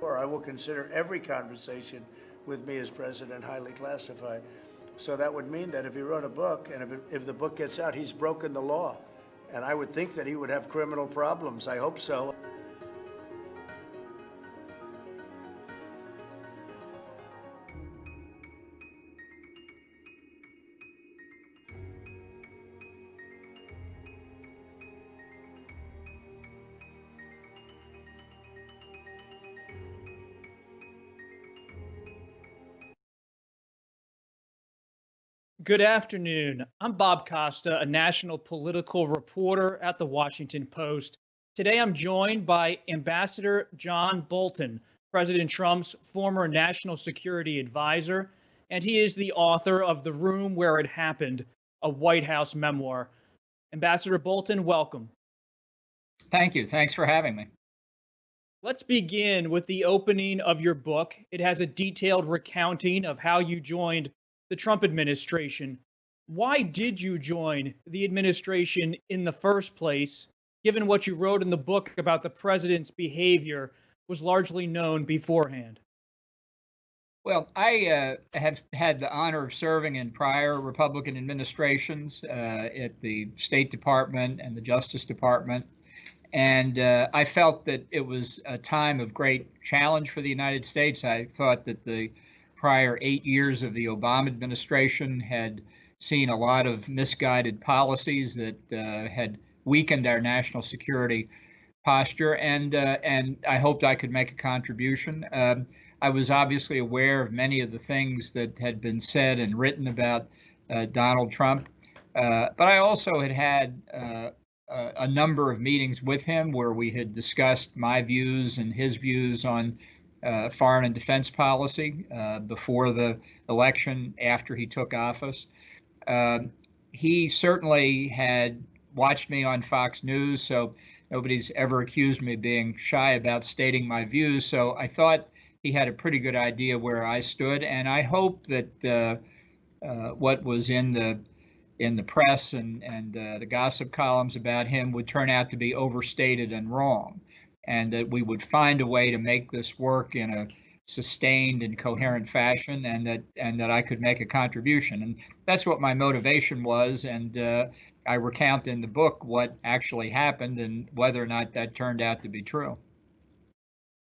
Or I will consider every conversation with me as president highly classified. So that would mean that if he wrote a book and if the book gets out, he's broken the law. And I would think that he would have criminal problems. I hope so. Good afternoon. I'm Bob Costa, a national political reporter at the Washington Post. Today I'm joined by Ambassador John Bolton, President Trump's former national security advisor, and he is the author of The Room Where It Happened, a White House memoir. Ambassador Bolton, welcome. Thank you. Thanks for having me. Let's begin with the opening of your book. It has a detailed recounting of how you joined the Trump administration. Why did you join the administration in the first place, given what you wrote in the book about the president's behavior was largely known beforehand? Well, I have had the honor of serving in prior Republican administrations at the State Department and the Justice Department. And I felt that it was a time of great challenge for the United States. I thought that the prior 8 years of the Obama administration had seen a lot of misguided policies that had weakened our national security posture, and I hoped I could make a contribution. I was obviously aware of many of the things that had been said and written about Donald Trump, but I also had a number of meetings with him where we had discussed my views and his views on foreign and defense policy before the election, after he took office. He certainly had watched me on Fox News, so nobody's ever accused me of being shy about stating my views. So I thought he had a pretty good idea where I stood, and I hope that what was in the press and the gossip columns about him would turn out to be overstated and wrong, and that we would find a way to make this work in a sustained and coherent fashion, and that I could make a contribution. And that's what my motivation was, and I recount in the book what actually happened and whether or not that turned out to be true.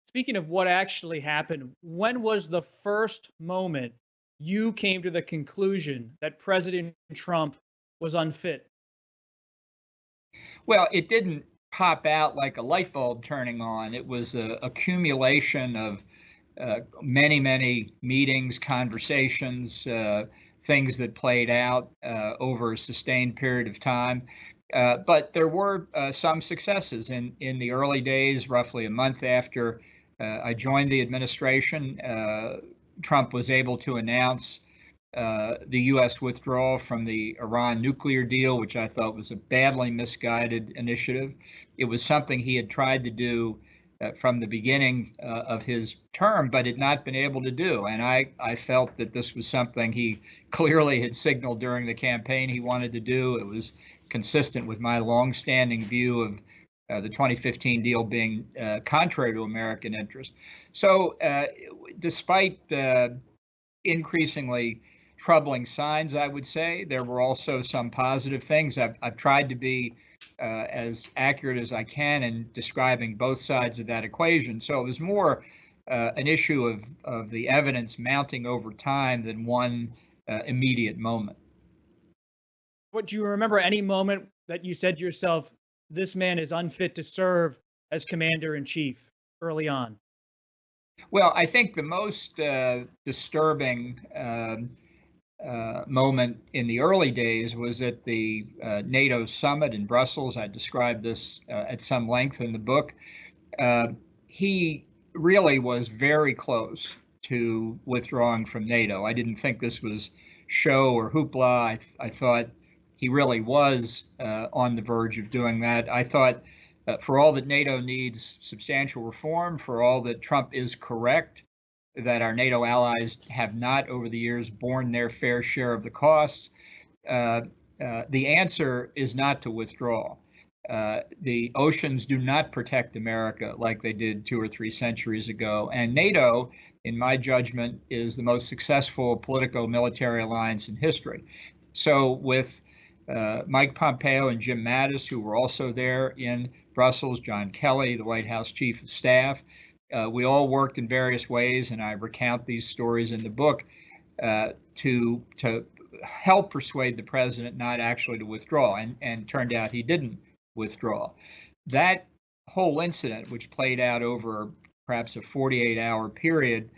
Speaking of what actually happened, when was the first moment you came to the conclusion that President Trump was unfit? Well, it didn't pop out like a light bulb turning on. It was an accumulation of many meetings, conversations, things that played out over a sustained period of time. But there were some successes in the early days. Roughly a month after I joined the administration, Trump was able to announce the U.S. withdrawal from the Iran nuclear deal, which I thought was a badly misguided initiative. It was something he had tried to do from the beginning of his term, but had not been able to do. And I felt that this was something he clearly had signaled during the campaign he wanted to do. It was consistent with my longstanding view of the 2015 deal being contrary to American interest. So despite increasingly troubling signs, I would say, there were also some positive things. I've tried to be as accurate as I can in describing both sides of that equation. So it was more an issue of the evidence mounting over time than one immediate moment. What do you remember any moment that you said to yourself, this man is unfit to serve as commander in chief early on? Well, I think the most disturbing moment in the early days was at the NATO summit in Brussels. I described this at some length in the book. He really was very close to withdrawing from NATO. I didn't think this was show or hoopla. I thought he really was on the verge of doing that. I thought for all that NATO needs substantial reform, for all that Trump is correct, that our NATO allies have not over the years borne their fair share of the costs, the answer is not to withdraw. The oceans do not protect America like they did 2 or 3 centuries ago. And NATO, in my judgment, is the most successful political military alliance in history. So with Mike Pompeo and Jim Mattis, who were also there in Brussels, John Kelly, the White House Chief of Staff, we all worked in various ways, and I recount these stories in the book to help persuade the president not actually to withdraw, and turned out he didn't withdraw. That whole incident, which played out over perhaps a 48-hour period,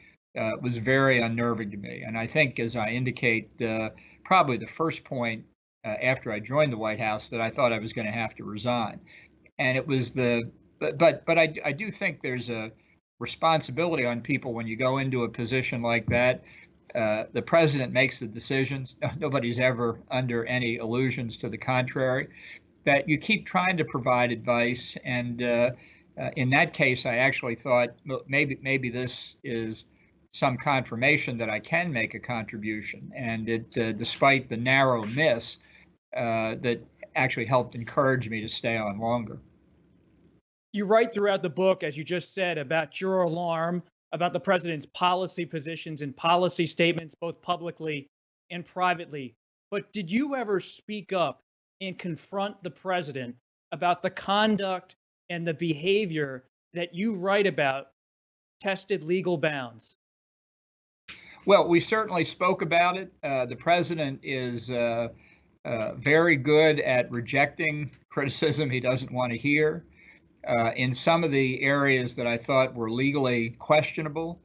was very unnerving to me. And I think, as I indicate, probably the first point after I joined the White House that I thought I was going to have to resign. And it was but I do think there's a responsibility on people when you go into a position like that. The president makes the decisions. Nobody's ever under any illusions to the contrary. That you keep trying to provide advice, and in that case, I actually thought maybe this is some confirmation that I can make a contribution, and despite the narrow miss, that actually helped encourage me to stay on longer. You write throughout the book, as you just said, about your alarm about the president's policy positions and policy statements, both publicly and privately. But did you ever speak up and confront the president about the conduct and the behavior that you write about tested legal bounds? Well, we certainly spoke about it. The president is very good at rejecting criticism he doesn't want to hear. In some of the areas that I thought were legally questionable,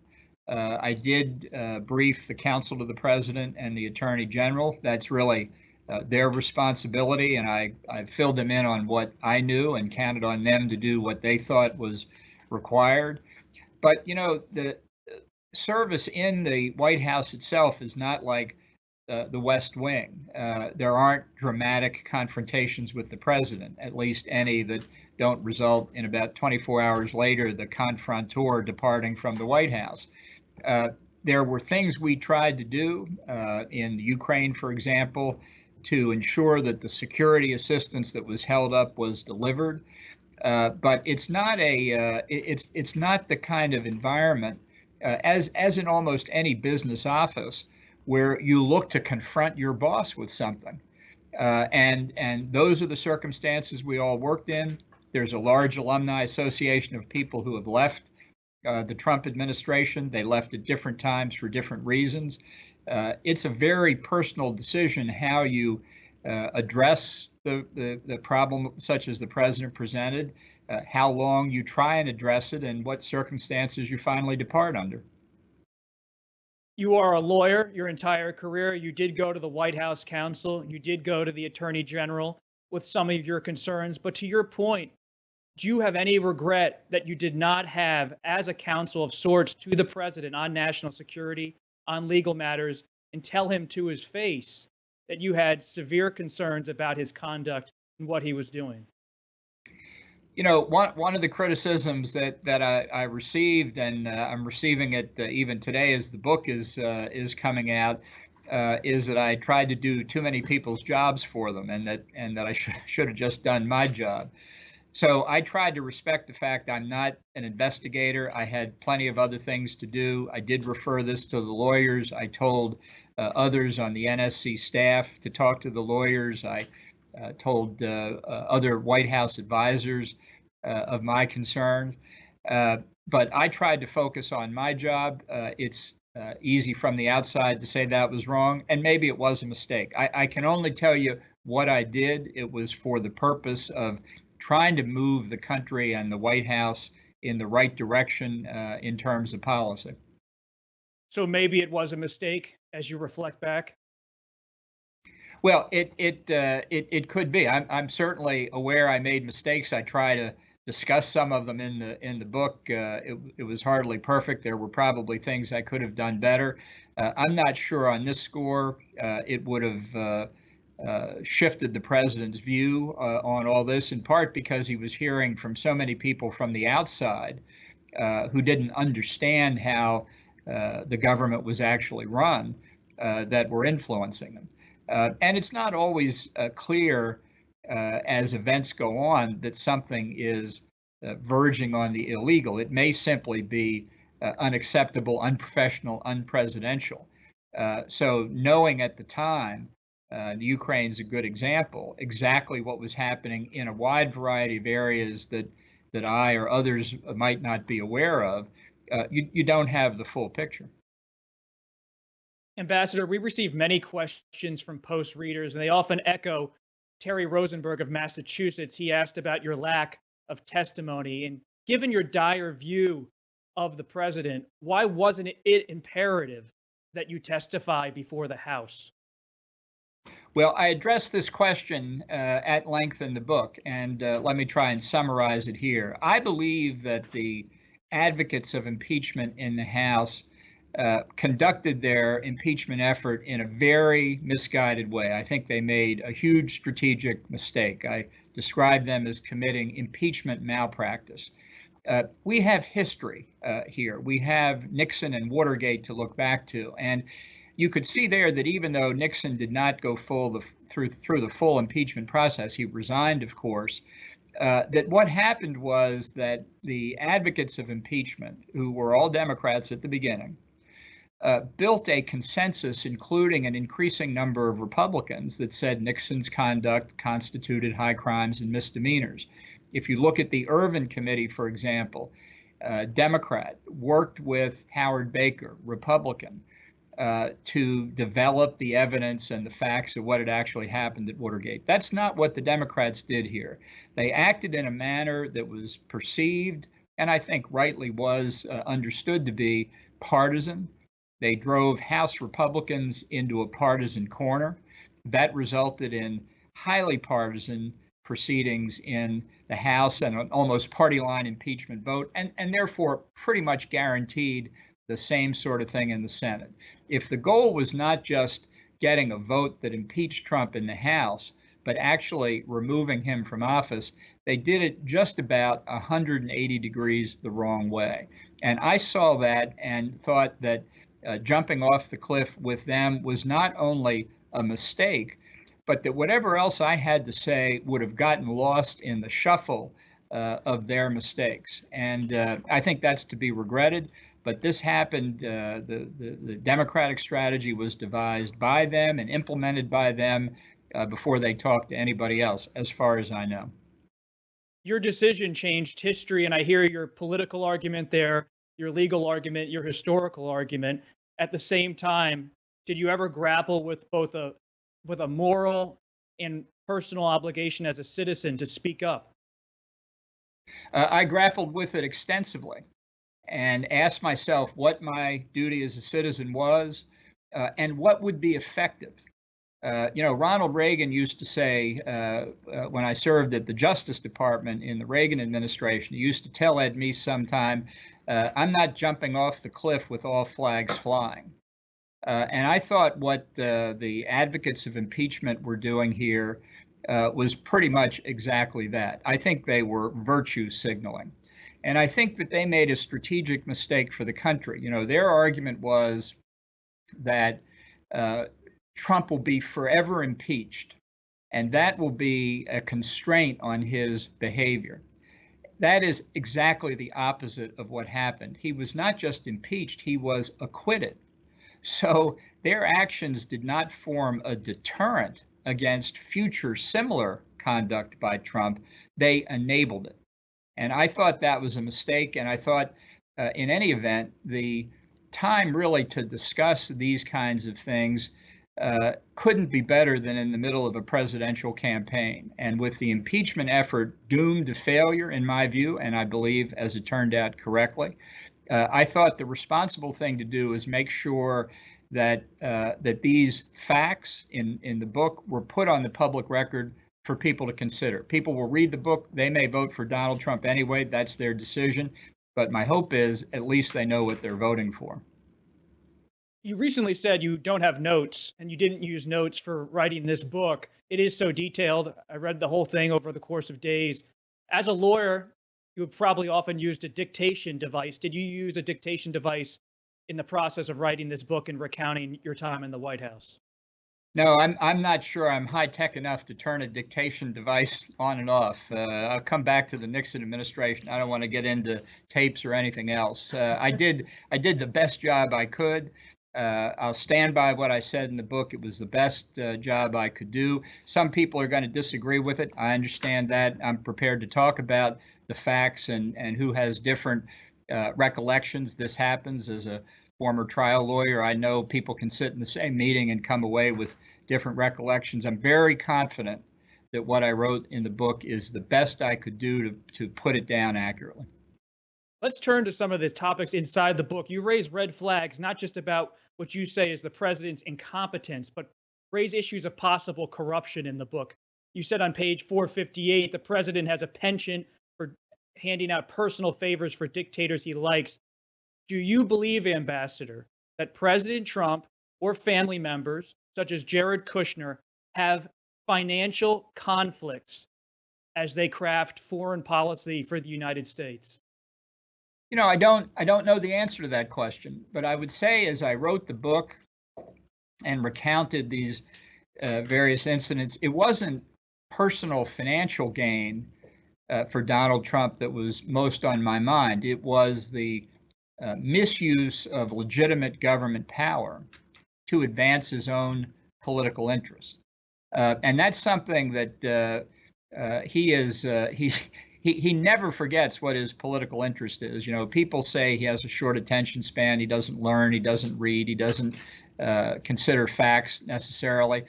I did brief the counsel to the president and the attorney general. That's really their responsibility, and I filled them in on what I knew and counted on them to do what they thought was required. But, the service in the White House itself is not like the West Wing. There aren't dramatic confrontations with the president, at least any that don't result in about 24 hours later the confrontor departing from the White House. There were things we tried to do in Ukraine, for example, to ensure that the security assistance that was held up was delivered. But it's not it's not the kind of environment, as in almost any business office, where you look to confront your boss with something. And those are the circumstances we all worked in. There's a large alumni association of people who have left the Trump administration. They left at different times for different reasons. It's a very personal decision how you address the problem such as the president presented, how long you try and address it, and what circumstances you finally depart under. You are a lawyer your entire career. You did go to the White House counsel. You did go to the attorney general with some of your concerns. But to your point, do you have any regret that you did not have, as a counsel of sorts, to the president on national security, on legal matters, and tell him to his face that you had severe concerns about his conduct and what he was doing? One of the criticisms that I received, and I'm receiving it even today as the book is coming out, is that I tried to do too many people's jobs for them, and that I should have just done my job. So I tried to respect the fact I'm not an investigator. I had plenty of other things to do. I did refer this to the lawyers. I told others on the NSC staff to talk to the lawyers. I told other White House advisors of my concern. But I tried to focus on my job. It's easy from the outside to say that was wrong, and maybe it was a mistake. I can only tell you what I did. It was for the purpose of trying to move the country and the White House in the right direction in terms of policy. So maybe it was a mistake as you reflect back? Well, it could be. I'm certainly aware I made mistakes. I try to discuss some of them in the book. It was hardly perfect. There were probably things I could have done better. I'm not sure on this score it would have shifted the president's view on all this, in part because he was hearing from so many people from the outside who didn't understand how the government was actually run that were influencing them. And it's not always clear as events go on that something is verging on the illegal. It may simply be unacceptable, unprofessional, unpresidential. So knowing at the time, the Ukraine's a good example, exactly what was happening in a wide variety of areas that I or others might not be aware of, you don't have the full picture. Ambassador, we receive many questions from Post readers, and they often echo Terry Rosenberg of Massachusetts. He asked about your lack of testimony. And given your dire view of the president, why wasn't it imperative that you testify before the House? Well, I addressed this question at length in the book, and let me try and summarize it here. I believe that the advocates of impeachment in the House conducted their impeachment effort in a very misguided way. I think they made a huge strategic mistake. I describe them as committing impeachment malpractice. We have history here. We have Nixon and Watergate to look back to, and you could see there that even though Nixon did not go through the full impeachment process, he resigned, of course, that what happened was that the advocates of impeachment, who were all Democrats at the beginning, built a consensus, including an increasing number of Republicans, that said Nixon's conduct constituted high crimes and misdemeanors. If you look at the Ervin Committee, for example, Democrat, worked with Howard Baker, Republican, to develop the evidence and the facts of what had actually happened at Watergate. That's not what the Democrats did here. They acted in a manner that was perceived, and I think rightly was understood to be partisan. They drove House Republicans into a partisan corner. That resulted in highly partisan proceedings in the House and an almost party line impeachment vote, and therefore pretty much guaranteed the same sort of thing in the Senate. If the goal was not just getting a vote that impeached Trump in the House, but actually removing him from office, they did it just about 180 degrees the wrong way. And I saw that and thought that jumping off the cliff with them was not only a mistake, but that whatever else I had to say would have gotten lost in the shuffle of their mistakes. And I think that's to be regretted. But this happened. The Democratic strategy was devised by them and implemented by them before they talked to anybody else, as far as I know. Your decision changed history, and I hear your political argument there, your legal argument, your historical argument. At the same time, did you ever grapple with both a moral and personal obligation as a citizen to speak up? I grappled with it extensively and asked myself what my duty as a citizen was and what would be effective. Ronald Reagan used to say, when I served at the Justice Department in the Reagan administration, he used to tell Ed Meese sometime, I'm not jumping off the cliff with all flags flying. And I thought what the advocates of impeachment were doing here was pretty much exactly that. I think they were virtue signaling. And I think that they made a strategic mistake for the country. Their argument was that Trump will be forever impeached, and that will be a constraint on his behavior. That is exactly the opposite of what happened. He was not just impeached, he was acquitted. So their actions did not form a deterrent against future similar conduct by Trump. They enabled it. And I thought that was a mistake. And I thought, in any event, the time really to discuss these kinds of things couldn't be better than in the middle of a presidential campaign. And with the impeachment effort doomed to failure, in my view, and I believe, as it turned out correctly, I thought the responsible thing to do is make sure that these facts in the book were put on the public record for people to consider. People will read the book. They may vote for Donald Trump anyway. That's their decision. But my hope is at least they know what they're voting for. You recently said you don't have notes, and you didn't use notes for writing this book. It is so detailed. I read the whole thing over the course of days. As a lawyer, you have probably often used a dictation device. Did you use a dictation device in the process of writing this book and recounting your time in the White House? No, I'm not sure I'm high tech enough to turn a dictation device on and off. I'll come back to the Nixon administration. I don't want to get into tapes or anything else. I did the best job I could. I'll stand by what I said in the book. It was the best job I could do. Some people are going to disagree with it. I understand that. I'm prepared to talk about the facts and who has different recollections. This happens. As a former trial lawyer, I know people can sit in the same meeting and come away with different recollections. I'm very confident that what I wrote in the book is the best I could do to put it down accurately. Let's turn to some of the topics inside the book. You raise red flags, not just about what you say is the president's incompetence, but raise issues of possible corruption in the book. You said on page 458, the president has a penchant for handing out personal favors for dictators he likes. Do you believe, Ambassador, that President Trump or family members, such as Jared Kushner, have financial conflicts as they craft foreign policy for the United States? You know, I don't know the answer to that question, but I would say as I wrote the book and recounted these various incidents, it wasn't personal financial gain for Donald Trump that was most on my mind. It was the misuse of legitimate government power to advance his own political interests. And that's something that he never forgets what his political interest is. You know, people say he has a short attention span, he doesn't learn, he doesn't read, he doesn't consider facts necessarily.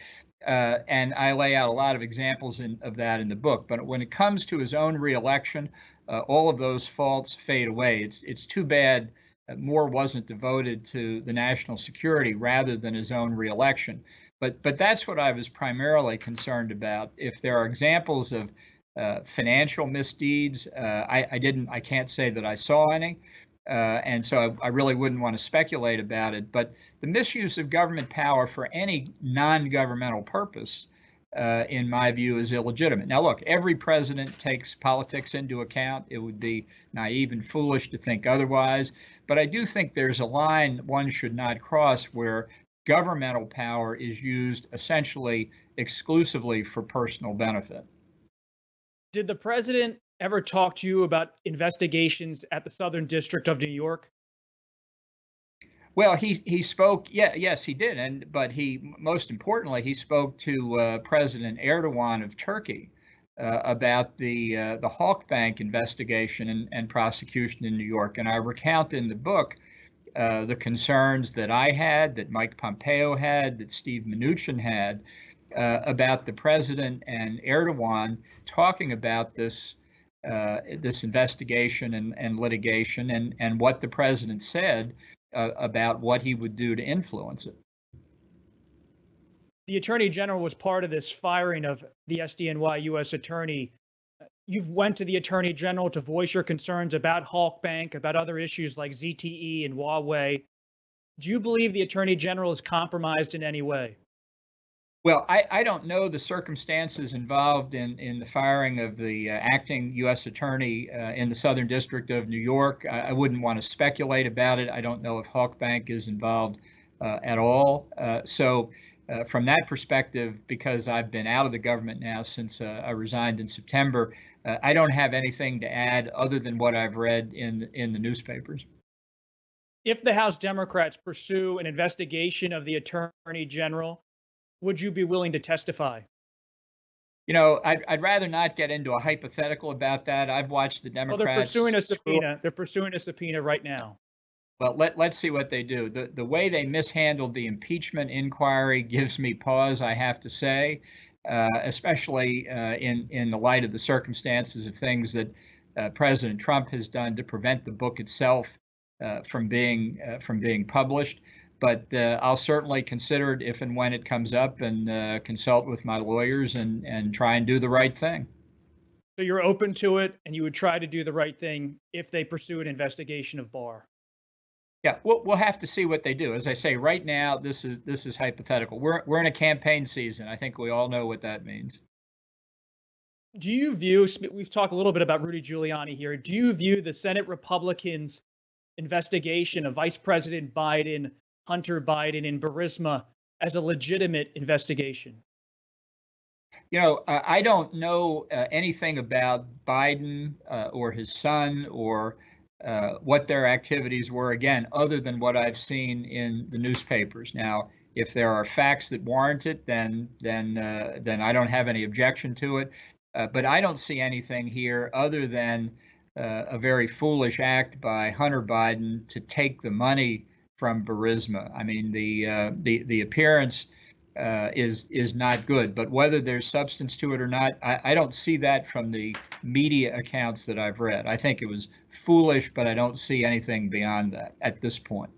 And I lay out a lot of examples of that in the book. But when it comes to his own reelection, all of those faults fade away. It's too bad more wasn't devoted to the national security rather than his own reelection. But that's what I was primarily concerned about. If there are examples of financial misdeeds, I can't say that I saw any. And so I really wouldn't want to speculate about it. But the misuse of government power for any non-governmental purpose, in my view, is illegitimate. Now, look, every president takes politics into account. It would be naive and foolish to think otherwise. But I do think there's a line one should not cross where governmental power is used essentially exclusively for personal benefit. Did the president ever talk to you about investigations at the Southern District of New York? Well, he spoke. Yes, he did. But most importantly, he spoke to President Erdogan of Turkey about the Halkbank investigation and prosecution in New York. And I recount in the book the concerns that I had, that Mike Pompeo had, that Steve Mnuchin had about the president and Erdogan talking about this investigation and litigation and what the president said about what he would do to influence it. The Attorney General was part of this firing of the SDNY U.S. Attorney. You've went to the Attorney General to voice your concerns about Halkbank, about other issues like ZTE and Huawei. Do you believe the Attorney General is compromised in any way? Well, I don't know the circumstances involved in the firing of the acting U.S. Attorney in the Southern District of New York. I wouldn't want to speculate about it. I don't know if Halkbank is involved at all. So from that perspective, because I've been out of the government now since I resigned in September, I don't have anything to add other than what I've read in the newspapers. If the House Democrats pursue an investigation of the Attorney General, would you be willing to testify? You know, I'd rather not get into a hypothetical about that. I've watched the Democrats. Well, they're pursuing a subpoena. They're pursuing a subpoena right now. Well, let's see what they do. The way they mishandled the impeachment inquiry gives me pause, I have to say, especially in the light of the circumstances of things that President Trump has done to prevent the book itself from being published. But I'll certainly consider it if and when it comes up and consult with my lawyers and try and do the right thing. So you're open to it, and you would try to do the right thing if they pursue an investigation of Barr? Yeah, we'll have to see what they do. As I say, right now, this is hypothetical. We're in a campaign season. I think we all know what that means. Do you view, we've talked a little bit about Rudy Giuliani here, do you view the Senate Republicans' investigation of Vice President Biden, Hunter Biden, and Burisma as a legitimate investigation? I don't know anything about Biden or his son or what their activities were, again, other than what I've seen in the newspapers. Now, if there are facts that warrant it, then I don't have any objection to it. But I don't see anything here other than a very foolish act by Hunter Biden to take the money from Burisma. I mean, the appearance is not good. But whether there's substance to it or not, I don't see that from the media accounts that I've read. I think it was foolish, but I don't see anything beyond that at this point.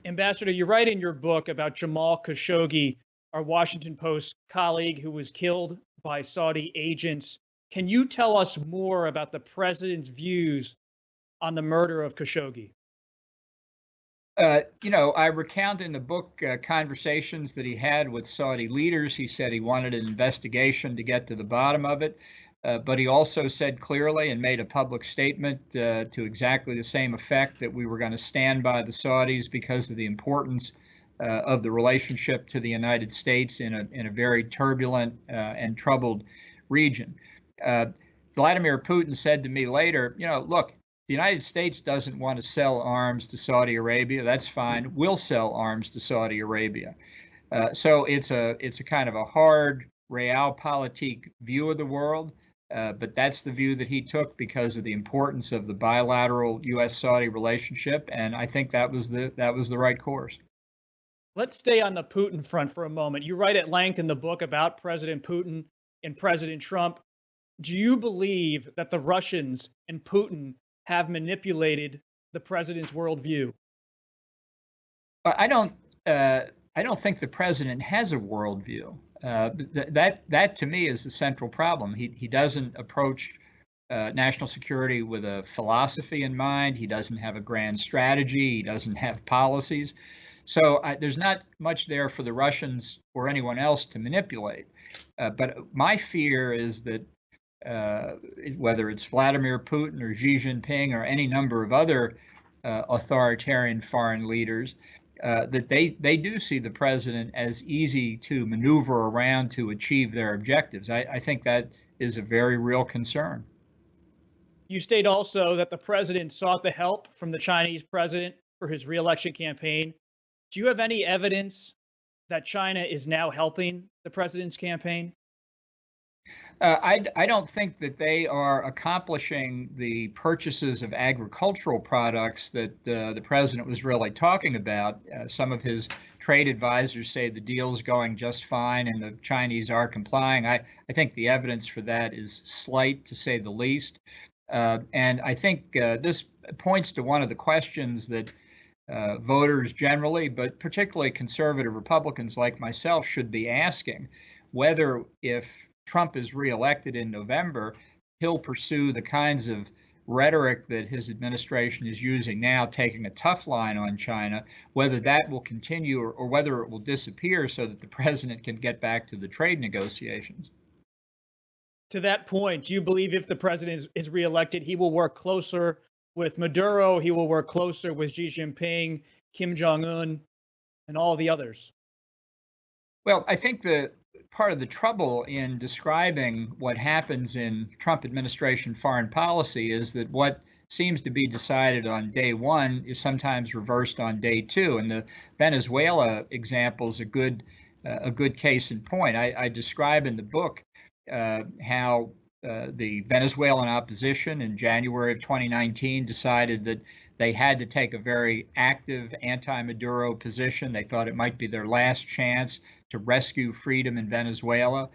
Ambassador, you write in your book about Jamal Khashoggi, our Washington Post colleague who was killed by Saudi agents. Can you tell us more about the president's views on the murder of Khashoggi? I recount in the book conversations that he had with Saudi leaders. He said he wanted an investigation to get to the bottom of it, but he also said clearly and made a public statement to exactly the same effect that we were going to stand by the Saudis because of the importance of the relationship to the United States in a very turbulent and troubled region. Vladimir Putin said to me later, look, the United States doesn't want to sell arms to Saudi Arabia. That's fine. We'll sell arms to Saudi Arabia. So it's a kind of a hard realpolitik view of the world, but that's the view that he took because of the importance of the bilateral U.S.-Saudi relationship, and I think that was the right course. Let's stay on the Putin front for a moment. You write at length in the book about President Putin and President Trump. Do you believe that the Russians and Putin have manipulated the president's worldview? I don't think the president has a worldview. That to me is the central problem. He doesn't approach national security with a philosophy in mind. He doesn't have a grand strategy. He doesn't have policies. So there's not much there for the Russians or anyone else to manipulate. But my fear is that whether it's Vladimir Putin or Xi Jinping or any number of other authoritarian foreign leaders, that they do see the president as easy to maneuver around to achieve their objectives. I think that is a very real concern. You state also that the president sought the help from the Chinese president for his re-election campaign. Do you have any evidence that China is now helping the president's campaign? I don't think that they are accomplishing the purchases of agricultural products that the president was really talking about. Some of his trade advisors say the deal's going just fine and the Chinese are complying. I think the evidence for that is slight, to say the least. And I think this points to one of the questions that voters generally, but particularly conservative Republicans like myself, should be asking, whether if Trump is reelected in November, he'll pursue the kinds of rhetoric that his administration is using now, taking a tough line on China, whether that will continue or whether it will disappear so that the president can get back to the trade negotiations. To that point, do you believe if the president is reelected, he will work closer with Maduro, he will work closer with Xi Jinping, Kim Jong-un, and all the others? Well, I think the part of the trouble in describing what happens in Trump administration foreign policy is that what seems to be decided on day one is sometimes reversed on day two. And the Venezuela example is a good case in point. I describe in the book how the Venezuelan opposition in January of 2019 decided that they had to take a very active anti-Maduro position. They thought it might be their last chance to rescue freedom in Venezuela.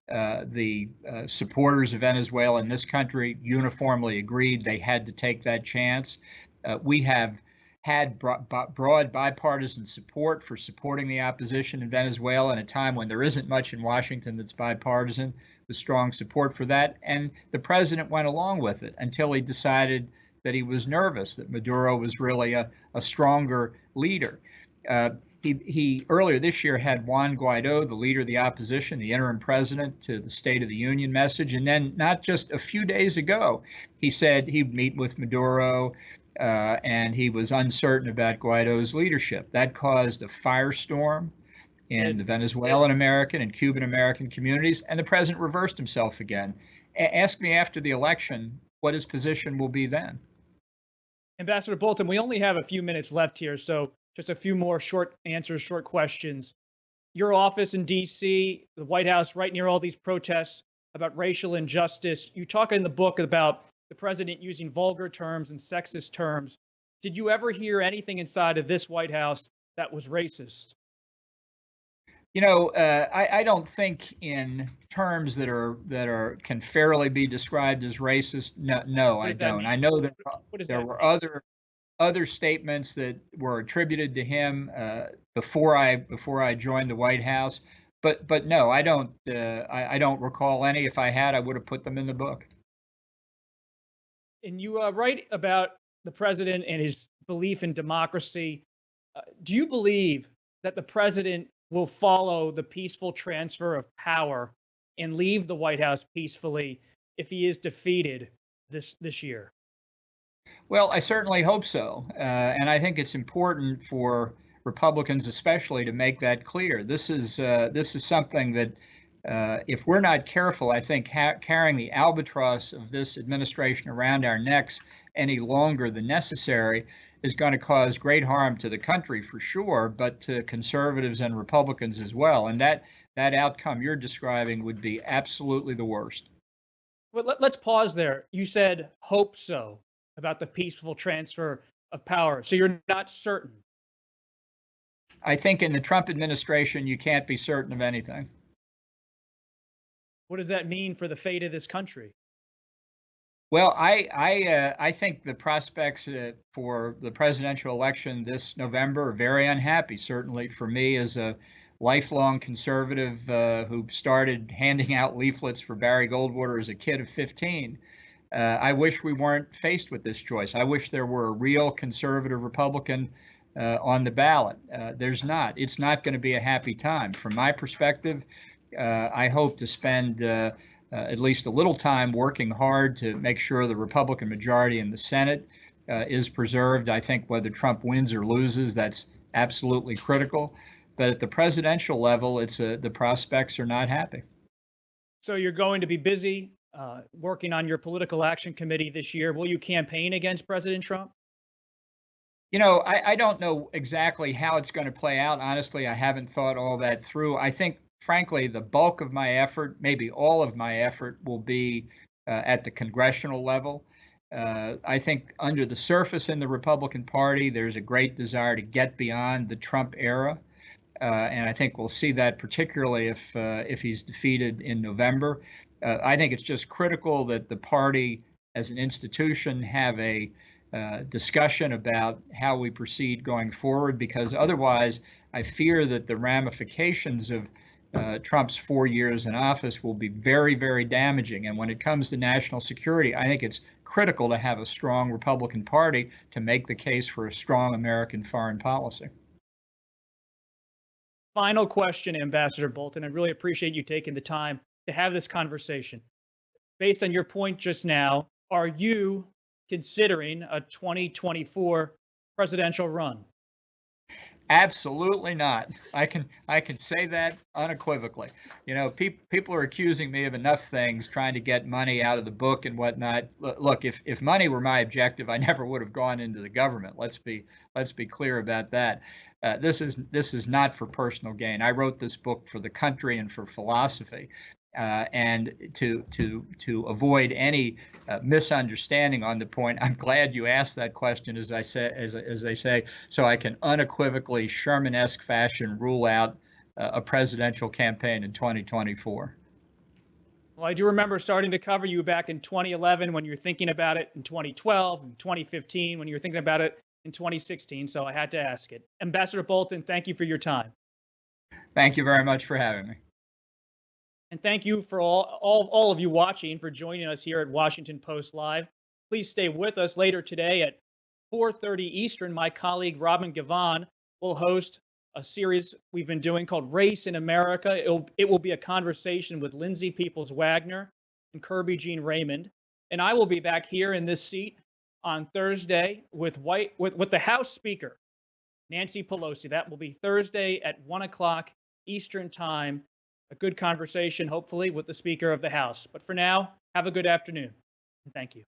The supporters of Venezuela in this country uniformly agreed they had to take that chance. We have had broad bipartisan support for supporting the opposition in Venezuela in a time when there isn't much in Washington that's bipartisan, with strong support for that. And the president went along with it until he decided that he was nervous, that Maduro was really a stronger leader. He earlier this year had Juan Guaido, the leader of the opposition, the interim president, to the State of the Union message. And then not just a few days ago, he said he'd meet with Maduro and he was uncertain about Guaido's leadership. That caused a firestorm in the Venezuelan American and Cuban American communities, and the president reversed himself again. Ask me after the election what his position will be then. Ambassador Bolton, we only have a few minutes left here, so just a few more short answers, short questions. Your office in D.C., the White House, right near all these protests about racial injustice. You talk in the book about the president using vulgar terms and sexist terms. Did you ever hear anything inside of this White House that was racist? I don't think in terms that can fairly be described as racist. No, I don't. I know that there were other statements that were attributed to him before I joined the White House, but no, I don't. I don't recall any. If I had, I would have put them in the book. And you write about the president and his belief in democracy. Do you believe that the president will follow the peaceful transfer of power and leave the White House peacefully if he is defeated this year? Well, I certainly hope so, and I think it's important for Republicans, especially, to make that clear. This is something that, if we're not careful, I think carrying the albatross of this administration around our necks any longer than necessary is going to cause great harm to the country for sure, but to conservatives and Republicans as well. And that outcome you're describing would be absolutely the worst. Well, let's pause there. You said hope so about the peaceful transfer of power. So you're not certain? I think in the Trump administration, you can't be certain of anything. What does that mean for the fate of this country? Well, I think the prospects for the presidential election this November are very unhappy. Certainly for me, as a lifelong conservative who started handing out leaflets for Barry Goldwater as a kid of 15, I wish we weren't faced with this choice. I wish there were a real conservative Republican on the ballot. There's not. It's not going to be a happy time. From my perspective, I hope to spend at least a little time working hard to make sure the Republican majority in the Senate is preserved. I think whether Trump wins or loses, that's absolutely critical. But at the presidential level, the prospects are not happy. So you're going to be busy working on your political action committee this year. Will you campaign against President Trump? I don't know exactly how it's going to play out. Honestly, I haven't thought all that through. I think, frankly, the bulk of my effort, maybe all of my effort, will be at the congressional level. I think under the surface in the Republican Party, there's a great desire to get beyond the Trump era. And I think we'll see that particularly if he's defeated in November. I think it's just critical that the party as an institution have a discussion about how we proceed going forward, because otherwise I fear that the ramifications of Trump's 4 years in office will be very, very damaging. And when it comes to national security, I think it's critical to have a strong Republican Party to make the case for a strong American foreign policy. Final question, Ambassador Bolton. I really appreciate you taking the time to have this conversation. Based on your point just now, are you considering a 2024 presidential run? Absolutely not. I can say that unequivocally. People are accusing me of enough things, trying to get money out of the book and whatnot. Look, if money were my objective, I never would have gone into the government. Let's be clear about that. This is not for personal gain. I wrote this book for the country and for philosophy. And to avoid any misunderstanding on the point, I'm glad you asked that question, as they say, so I can unequivocally Sherman-esque fashion rule out a presidential campaign in 2024. Well, I do remember starting to cover you back in 2011 when you were thinking about it, in 2012 and 2015 when you were thinking about it in 2016. So I had to ask it. Ambassador Bolton, thank you for your time. Thank you very much for having me. And thank you for all of you watching for joining us here at Washington Post Live. Please stay with us later today at 4:30 Eastern. My colleague Robin Gavon will host a series we've been doing called Race in America. It will be a conversation with Lindsay Peoples-Wagner and Kirby Jean Raymond. And I will be back here in this seat on Thursday with the House Speaker, Nancy Pelosi. That will be Thursday at 1 o'clock Eastern Time. A good conversation, hopefully, with the Speaker of the House. But for now, have a good afternoon. And thank you.